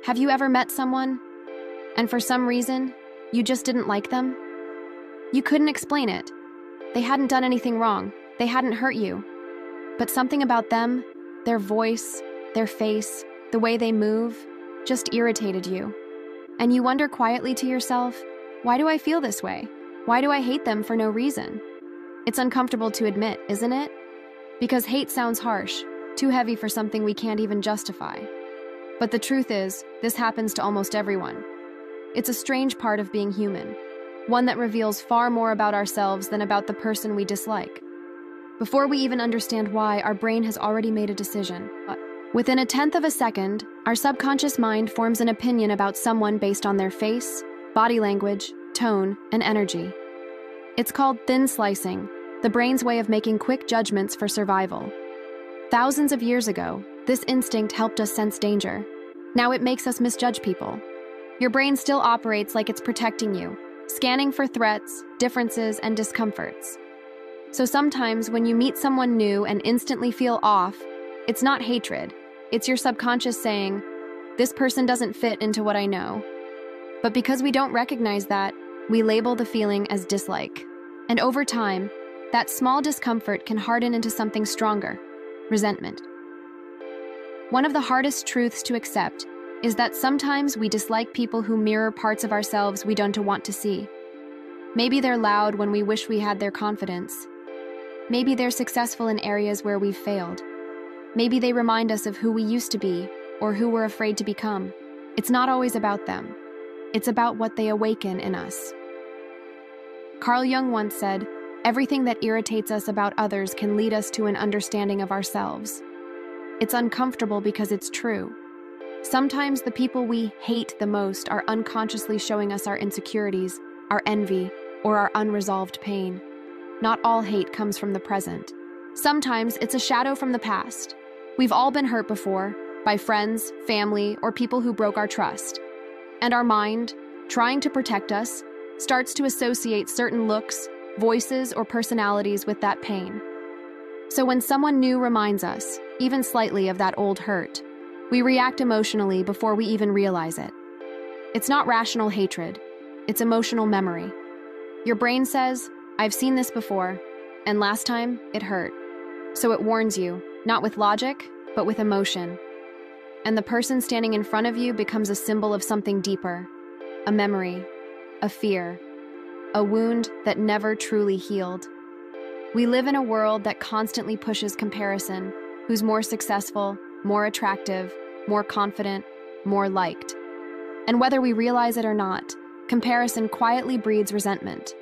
Have you ever met someone, and for some reason, you just didn't like them? You couldn't explain it. They hadn't done anything wrong. They hadn't hurt you. But something about them, their voice, their face, the way they move, just irritated you. And you wonder quietly to yourself, why do I feel this way? Why do I hate them for no reason? It's uncomfortable to admit, isn't it? Because hate sounds harsh, too heavy for something we can't even justify. But the truth is, this happens to almost everyone. It's a strange part of being human, one that reveals far more about ourselves than about the person we dislike. Before we even understand why, our brain has already made a decision. Within a tenth of a second, our subconscious mind forms an opinion about someone based on their face, body language, tone, and energy. It's called thin slicing, the brain's way of making quick judgments for survival. Thousands of years ago, this instinct helped us sense danger. Now it makes us misjudge people. Your brain still operates like it's protecting you, scanning for threats, differences, and discomforts. So sometimes when you meet someone new and instantly feel off, it's not hatred. It's your subconscious saying, this person doesn't fit into what I know. But because we don't recognize that, we label the feeling as dislike. And over time, that small discomfort can harden into something stronger, resentment. One of the hardest truths to accept is that sometimes we dislike people who mirror parts of ourselves we don't want to see. Maybe they're loud when we wish we had their confidence. Maybe they're successful in areas where we've failed. Maybe they remind us of who we used to be or who we're afraid to become. It's not always about them. It's about what they awaken in us. Carl Jung once said, "Everything that irritates us about others can lead us to an understanding of ourselves." It's uncomfortable because it's true. Sometimes the people we hate the most are unconsciously showing us our insecurities, our envy, or our unresolved pain. Not all hate comes from the present. Sometimes it's a shadow from the past. We've all been hurt before, by friends, family, or people who broke our trust. And our mind, trying to protect us, starts to associate certain looks, voices, or personalities with that pain. So when someone new reminds us, even slightly, of that old hurt, we react emotionally before we even realize it. It's not rational hatred, it's emotional memory. Your brain says, I've seen this before, and last time it hurt. So it warns you, not with logic, but with emotion. And the person standing in front of you becomes a symbol of something deeper, a memory, a fear, a wound that never truly healed. We live in a world that constantly pushes comparison, who's more successful, more attractive, more confident, more liked. And whether we realize it or not, comparison quietly breeds resentment.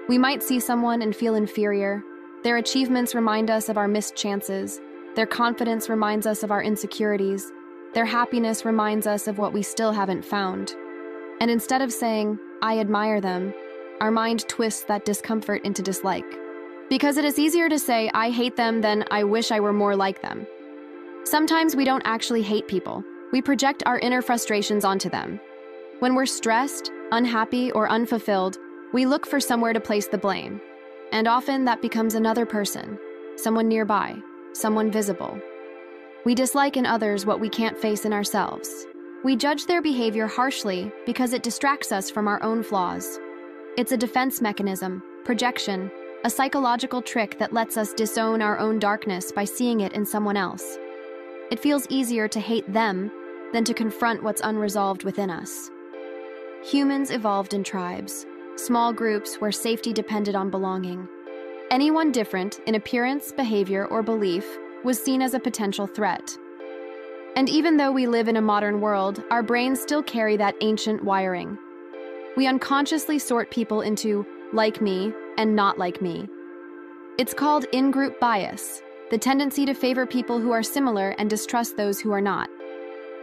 We might see someone and feel inferior. Their achievements remind us of our missed chances. Their confidence reminds us of our insecurities. Their happiness reminds us of what we still haven't found. And instead of saying, I admire them, our mind twists that discomfort into dislike. Because it is easier to say, I hate them than I wish I were more like them. Sometimes we don't actually hate people. We project our inner frustrations onto them. When we're stressed, unhappy, or unfulfilled, we look for somewhere to place the blame. And often that becomes another person, someone nearby, someone visible. We dislike in others what we can't face in ourselves. We judge their behavior harshly because it distracts us from our own flaws. It's a defense mechanism, projection, a psychological trick that lets us disown our own darkness by seeing it in someone else. It feels easier to hate them than to confront what's unresolved within us. Humans evolved in tribes, small groups where safety depended on belonging. Anyone different in appearance, behavior, or belief was seen as a potential threat. And even though we live in a modern world, our brains still carry that ancient wiring. We unconsciously sort people into like me and not like me. It's called in-group bias, the tendency to favor people who are similar and distrust those who are not.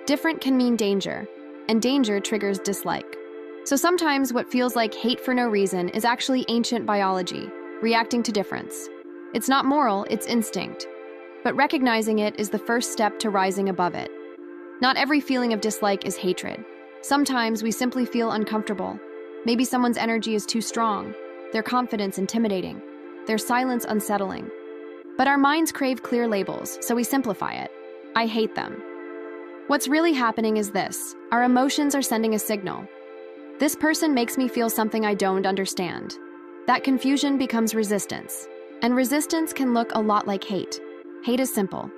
Different can mean danger, and danger triggers dislike. So sometimes what feels like hate for no reason is actually ancient biology, reacting to difference. It's not moral, it's instinct. But recognizing it is the first step to rising above it. Not every feeling of dislike is hatred. Sometimes we simply feel uncomfortable. Maybe someone's energy is too strong, their confidence intimidating, their silence unsettling. But our minds crave clear labels, so we simplify it. I hate them. What's really happening is this: our emotions are sending a signal. This person makes me feel something I don't understand. That confusion becomes resistance. And resistance can look a lot like hate. Hate is simple.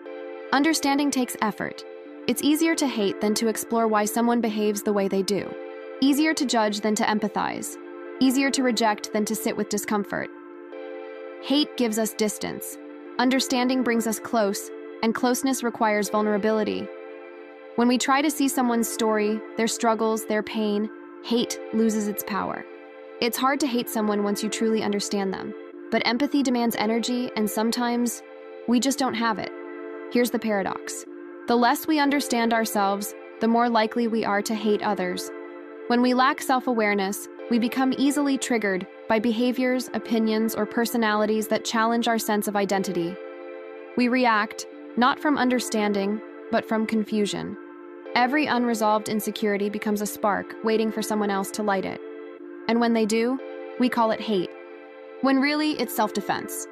Understanding takes effort. It's easier to hate than to explore why someone behaves the way they do. Easier to judge than to empathize. Easier to reject than to sit with discomfort. Hate gives us distance. Understanding brings us close, and closeness requires vulnerability. When we try to see someone's story, their struggles, their pain, hate loses its power. It's hard to hate someone once you truly understand them, but empathy demands energy, and sometimes we just don't have it. Here's the paradox. The less we understand ourselves, the more likely we are to hate others. When we lack self-awareness, we become easily triggered by behaviors, opinions, or personalities that challenge our sense of identity. We react, not from understanding, but from confusion. Every unresolved insecurity becomes a spark waiting for someone else to light it. And when they do, we call it hate, when really it's self-defense.